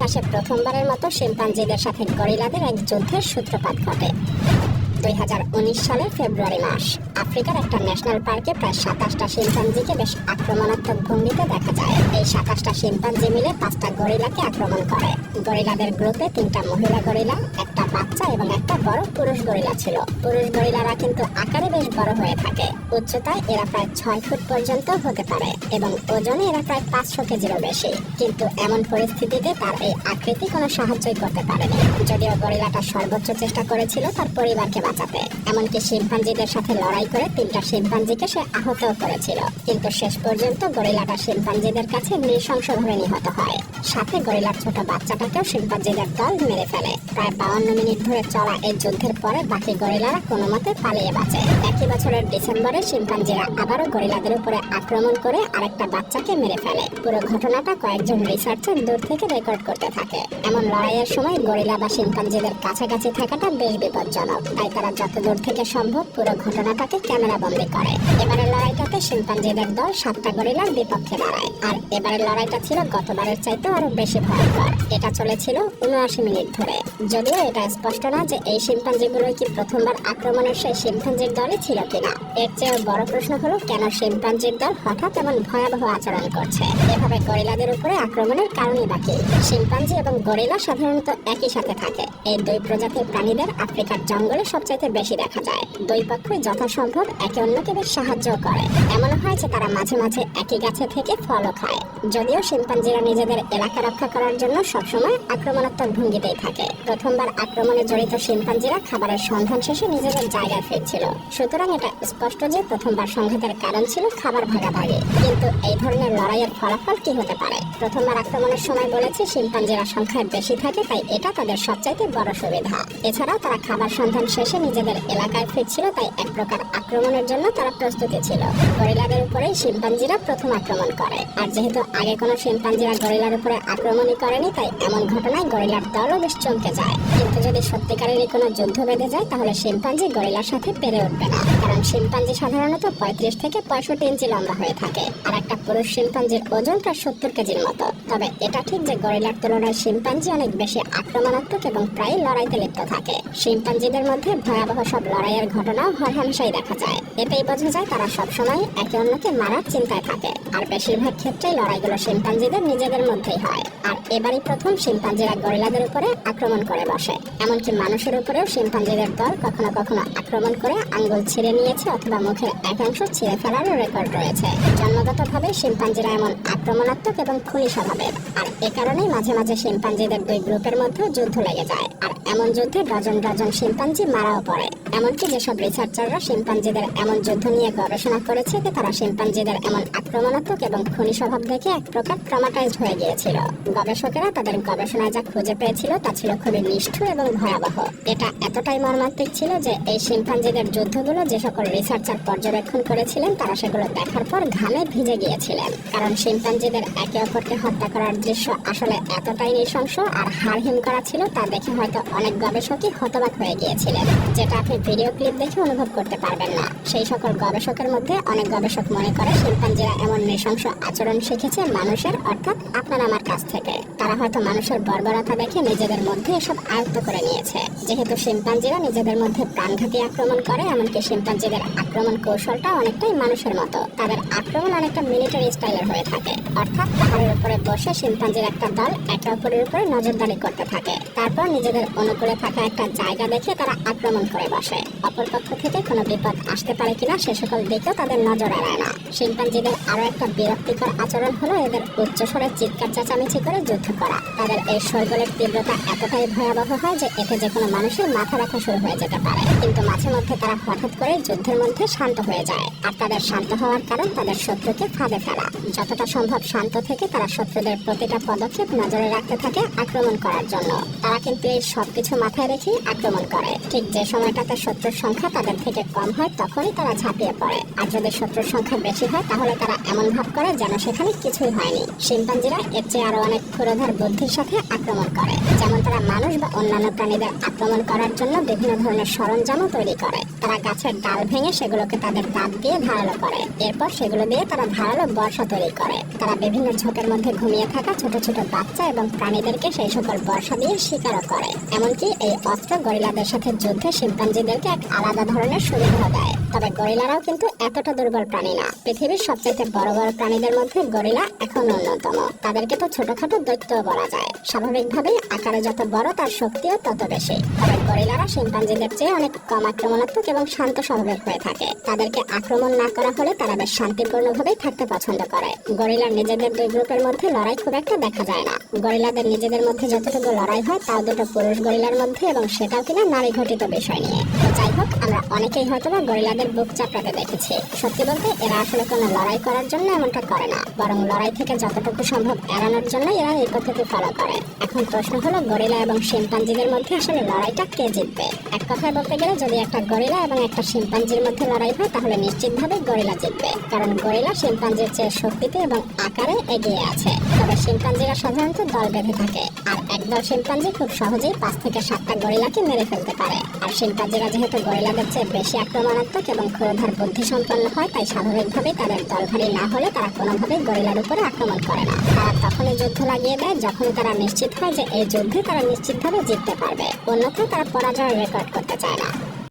ইতিহাসে প্রথমবারের মতো শিম্পাঞ্জিদের সাথে গরিলাদের এক যুদ্ধের সূত্রপাত ঘটে। 2019 সালের ফেব্রুয়ারি মাস আফ্রিকার একটা ন্যাশনাল পার্কে প্রায় 27টা শিম্পাঞ্জিকে বেশ আক্রমণাত্মক ভঙ্গিতে দেখা যায়। এই 27টা শিম্পাঞ্জি মিলে 5টা গরিলাকে আক্রমণ করে। গরিলাদের গ্রুপে 3টা মহিলা গরিলা, একটা বাচ্চা এবং একটা বড় পুরুষ গরিলা ছিল। পুরুষ গরিলারা কিন্তু আকারে বেশ বড় হয়ে থাকে। উচ্চতায় এরা প্রায় 6 ফুট পর্যন্ত হতে পারে এবং ওজনে এরা প্রায় 500 কেজিরও বেশি। কিন্তু এমন পরিস্থিতিতে তার এই আকৃতি কোনো সাহায্যই করতে পারেনি। যদিও গরিলাটা সর্বোচ্চ চেষ্টা করেছিল তার পরিবারকে বাঁচাতে, এমনকি শিম্পাঞ্জিদের সাথে লড়াই করে 3টা শিম্পাঞ্জিকে সে আহতও করেছিল। কিন্তু শেষ পর্যন্ত গরিলাটা শিম্পাঞ্জিদের কাছে নৃশংসভাবে নিহত হয়। সাথে গরিলার ছোট বাচ্চাটাকেও শিম্পাঞ্জিদের দল মেরে ফেলে। প্রায় 52 মিনিট ধরে চলা এই যুদ্ধের পরে বাকি গরিলারা কোনো মতে পালিয়ে বাঁচে। একই বছরের ডিসেম্বরে শিম্পাঞ্জিরা আবারও গরিলাদের উপরে আক্রমণ করে আরেকটা বাচ্চাকে মেরে ফেলে। পুরো ঘটনাটা কয়েকজন রিসার্চার দূর থেকে রেকর্ড করতে থাকে। এমন লড়াইয়ের সময় গরিলা বা শিম্পাঞ্জিদের কাছাকাছি থাকাটা বেশ বিপজ্জনক, তাই তারা যত দূর থেকে সম্ভব পুরো ঘটনাটাকে ক্যামেরা বন্দি করে। এবারের লড়াইটাতে শিম্পাঞ্জিদের দল 7টা গরিলার বিপক্ষে দাঁড়ায়। আর এবারের লড়াইটা ছিল গতবারের চাইতে আরো বেশি ভয়ঙ্কর। এটা চলেছিল 79 মিনিট ধরে। যদিও এটা স্পষ্ট না যে এই শিম্পাঞ্জিগুলো কি প্রথমবার আক্রমণের সেই শিম্পাঞ্জির দলই ছিল কিনা। এর চেয়ে বড় প্রশ্ন হলো কেন শিম্পাঞ্জির দল হঠাৎ এমন ভয়াবহ আচরণ করছে। এভাবে গরিলাদের উপরে আক্রমণের কারণই বাকি। শিম্পাঞ্জি এবং গরিলা সাধারণত একই সাথে থাকে। এই দুই প্রজাতির প্রাণীদের আফ্রিকার জঙ্গলে সবচাইতে বেশি দেখা যায়। দুই পক্ষই যথাসম্ভব একে অন্যকে বেশ সাহায্য করে। এমন হয় যে তারা মাঝে মাঝে একই গাছে থেকে ফলও খায়। যদিও শিম্পাঞ্জিরা নিজেদের এলাকা রক্ষা করার জন্য সবসময় আক্রমণাত্মক ভঙ্গিতেই থাকে। প্রথমবার আক্রমণে জড়িত শিম্পাঞ্জিরা খাবারের সন্ধান শেষে নিজেদের জায়গায় ফিরছিল। সুতরাং এটা স্পষ্ট যে প্রথমবার সংঘাতের কারণ ছিল খাবার ভাগাভাগি। কিন্তু এই ধরনের লড়াইয়ের ফলাফল কি হতে পারে? প্রথমবার আক্রমণের সময় বলেছি শিম্পাঞ্জিরা সংখ্যায় বেশি থাকে, তাই এটা তাদের সবচাইতে বড় সুবিধা। এছাড়াও তারা খাবার সন্ধান শেষে নিজেদের এলাকায় ফিরছিল, তাই এক প্রকার আক্রমণের জন্য তারা প্রস্তুতি ছিল। গরিলাদের উপরেই শিম্পাঞ্জিরা প্রথম আক্রমণ করে। আর যেহেতু আগে কোনো শিম্পাঞ্জিরা গরিলার উপরে আক্রমণই করেনি, তাই এমন ঘটনায় গরিলার দলও বেশ চমকে যায়। কিন্তু যদি সত্যিকারেরই কোনো যুদ্ধ বেঁধে যায় তাহলে শিম্পাঞ্জি গরিলার সাথে পেরে উঠবে না। কারণ শিম্পাঞ্জি সাধারণত 35 থেকে 65 ইঞ্চি লম্বা হয়ে থাকে আর একটা পুরুষ শিম্পাঞ্জির ওজন প্রায় 70 কেজির মতো। তবে এটা ঠিক যে গরিলার তুলনায় শিম্পাঞ্জি অনেক বেশি আক্রমণাত্মক এবং প্রায় লড়াইতে লিপ্ত থাকে। শিম্পাঞ্জিদের মধ্যে ভয়াবহ সব লড়াইয়ের ঘটনাও হরহামেশাই দেখা যায়। এতেই বোঝা যায় তারা সবসময় একে অন্যকে মারার চিন্তায় থাকে। আর বেশিরভাগ ক্ষেত্রেই লড়াইগুলো শিম্পাঞ্জিদের নিজেদের মধ্যেই হয়। আর এবারই প্রথম শিম্পাঞ্জিরা গরিলাদের উপরে আক্রমণ করে বসে। এমনকি মানুষের উপরেও শিম্পাঞ্জিদের দল কখনো কখনো আক্রমণ করে আঙ্গুল ছিঁড়ে নিয়েছে অথবা মুখের একাংশ ছিঁড়ে ফেলারও রেকর্ড রয়েছে। জন্মগতভাবে শিম্পাঞ্জিরা এমন আক্রমণাত্মক এবং খুনি স্বভাবের। আর এ কারণেই মাঝে মাঝে শিম্পাঞ্জিদের দুই গ্রুপের মধ্যে যুদ্ধ লেগে যায়। আর এমন যুদ্ধে ডজন ডজন শিম্পাঞ্জি মারাও পড়ে। এমনকি যেসব রিসার্চাররা শিম্পাঞ্জিদের এমন যুদ্ধ নিয়ে গবেষণা করেছে যে তারা শিম্পাঞ্জিদের এমন আক্রমণাত্মক এবং খুনি স্বভাব দেখে এক প্রকার ট্রমাটাইজড হয়ে গিয়েছিল। গবেষকেরা তাদের গবেষণায় যা খুঁজে পেয়েছিল তা ছিল খুবই নিষ্ঠুর এবং ভয়াবহ। এটা এতটাই মর্মান্তিক ছিল যে এই শিম্পাঞ্জিদের যুদ্ধগুলো যে সকল রিসার্চার পর্যবেক্ষণ করেছিলেন তারা সেগুলো দেখার পর ঘামে ভিজে গিয়েছিলেন। কারণ শিম্পাঞ্জিদের একে অপরকে হত্যা করার দৃশ্য আসলে এতটাই নৃশংস আর হাড়হিম করা ছিল তা দেখে হয়তো অনেক গবেষকই হতবাক হয়ে গিয়েছিলেন, যেটা আপনি ভিডিও ক্লিপ দেখে অনুভব করতে পারবেন না। সেই সকল গবেষকের মধ্যে অনেক গবেষক মনে করে শিম্পাঞ্জিরা এমন নৃশংস আচরণ শিখেছে মানুষের অর্থাৎ আপনার আমার কাছ থেকে। তারা হয়তো মানুষের বর্বরতা দেখে নিজেদের মধ্যে এসব আয়ত্ত করে নিয়েছে। যেহেতু শিম্পাঞ্জিরা নিজেদের মধ্যে প্রাণঘাতী আক্রমণ করে, এমনকি শিম্পাঞ্জিদের আক্রমণ কৌশলটা অনেকটাই মানুষের মতো। তাদের আক্রমণ অনেকটা মিলিটারি স্টাইলের হয়ে থাকে, অর্থাৎ পাহাড়ের উপরে বসে শিম্পাঞ্জির একটা দল একে অপরের উপরে নজরদারি করতে থাকে। তারপর নিজেদের অনুকূলে থাকা একটা জায়গা দেখে তারা আক্রমণ করে বসে। অপর পক্ষ থেকে কোনো বিপদ আসতে পারে কিনা সে সকল দিকেও তাদের নজর এড়ায় না। শিম্পাঞ্জিদের আরো একটা বিরক্তিকর আচরণ হলো এদের উচ্চস্বরে চিৎকার চেঁচামেচি করে যুদ্ধ করা। তাদের এই শৈগলের তীব্রতা এতটাই ভয়াবহ হয় যে এতে যে কোনো মানুষের মাথা ব্যথা শুরু হয়ে যেতে পারে। কিন্তু মাঝে মধ্যে তারা হঠাৎ করে যুদ্ধের মধ্যে শান্ত হয়ে যায়। আর তাদের শান্ত হওয়ার কারণ তাদের শত্রুকে ফাঁদে ফেলা। যতটা সম্ভব শান্ত থেকে তারা শত্রুদের প্রতিটা পদক্ষেপ নজরে রাখতে থাকে আক্রমণ করার জন্য। তারা কিন্তু এই সবকিছু মাথায় রেখেই আক্রমণ করে। ঠিক যে সময়টাতে শত্রুর সংখ্যা তাদের থেকে কম হয় তখনই তারা ঝাঁপিয়ে পড়ে। আর যদি শত্রুর সংখ্যা বেশি হয় তাহলে তারা এমন ভাব করে যেন সেখানে কিছুই হয়নি। শিম্পাঞ্জিরা এর চেয়ে আরো অনেক ক্ষুরধার বুদ্ধির সাথে আক্রমণ করে। যেমন তারা মানুষ বা অন্যান্য প্রাণীদের আক্রমণ করার জন্য বিভিন্ন ধরনের সরঞ্জামও তৈরি করে। তারা গাছের ডাল ভেঙে সেগুলোকে তাদের দাঁত দিয়ে ধারালো করে। এরপর সেগুলো দিয়ে তারা ধারালো বর্ষা তৈরি করে। তারা বিভিন্ন ঝোপের মধ্যে ঘুমিয়ে থাকা ছোট ছোট বাচ্চা এবং প্রাণীদেরকে সেই সকল বর্ষা দিয়ে শিকারও করে। এমনকি এই অস্ত্র গরিলাদের সাথে যুদ্ধে শিম্পাঞ্জিদেরকে এক আলাদা ধরনের সুবিধা দেয়। তবে গরিলারাও কিন্তু এতটা দুর্বল প্রাণী না। পৃথিবীর সবচেয়ে বড় বড় প্রাণীদের মধ্যে গরিলা এখন অন্যতম। তাদেরকে তো ছোটখাটো দৈত্য বলা যায়। স্বাভাবিকভাবেই আকারে যত বড় তার শক্তিও তত বেশি। তবে গরিলারা শিম্পাঞ্জিদের চেয়ে অনেক কম আক্রমণাত্মক এবং শান্ত স্বভাবের হয়ে থাকে। তাদেরকে আক্রমণ না করা হলে তারা বেশ শান্তিপূর্ণভাবেই থাকতে পছন্দ করে। গরিলার নিজেদের দুই গ্রুপের মধ্যে লড়াই খুব একটা দেখা যায় না। গরিলাদের নিজেদের মধ্যে যতটুকু লড়াই হয় তাও দুটো পুরুষ গরিলার মধ্যে, এবং সেটাও কিনা নারী ঘটিত বিষয় নিয়ে। যাই হোক, আমরা অনেকেই হয়তোবা গরিলাদের বুক চাপড়াতে দেখেছি। সত্যি বলতে এরা আসলে কোনো লড়াই করার জন্য এমনটা করে না, বরং লড়াই থেকে যতটুকু সম্ভব এড়ানোর জন্য এরা এই পদ্ধতি ফলো করে। এখন প্রশ্ন হলো, গরিলা এবং শিম্পাঞ্জিদের মধ্যে আসলে লড়াইটা কে জিতবে? এক কথায় বলতে গেলে যদি একটা গরিলা এবং একটা শিম্পাঞ্জির মধ্যে লড়াই হয় তাহলে নিশ্চিতভাবে গরিলা জিতবে, কারণ গরিলা শিম্পাঞ্জির চেয়ে শক্তিতে এবং আকারে এগিয়ে আছে। তবে শিম্পাঞ্জিরা সাধারণত দল বেঁধে থাকে, আর একদল শিম্পাঞ্জি খুব সহজেই 5 থেকে 7টা গরিলাকে মেরে ফেলতে পারে। আর শিম্পাঞ্জিরা যেহেতু গরিলাদের চেয়ে বেশি আক্রমণাত্মক এবং ক্ষুরধার বুদ্ধি সম্পন্ন হয়, তাই স্বাভাবিকভাবেই তাদের দল ভারী না হলে তারা কোনোভাবেই গরিলার উপরে আক্রমণ করে না। তারা তখনই যুদ্ধ লাগিয়ে দেয় যখনই তারা নিশ্চিত হয় যে এই যুদ্ধে তারা নিশ্চিতভাবে জিততে পারবে, অন্যথায় তারা পরাজয়ের রেকর্ড করতে চায় না।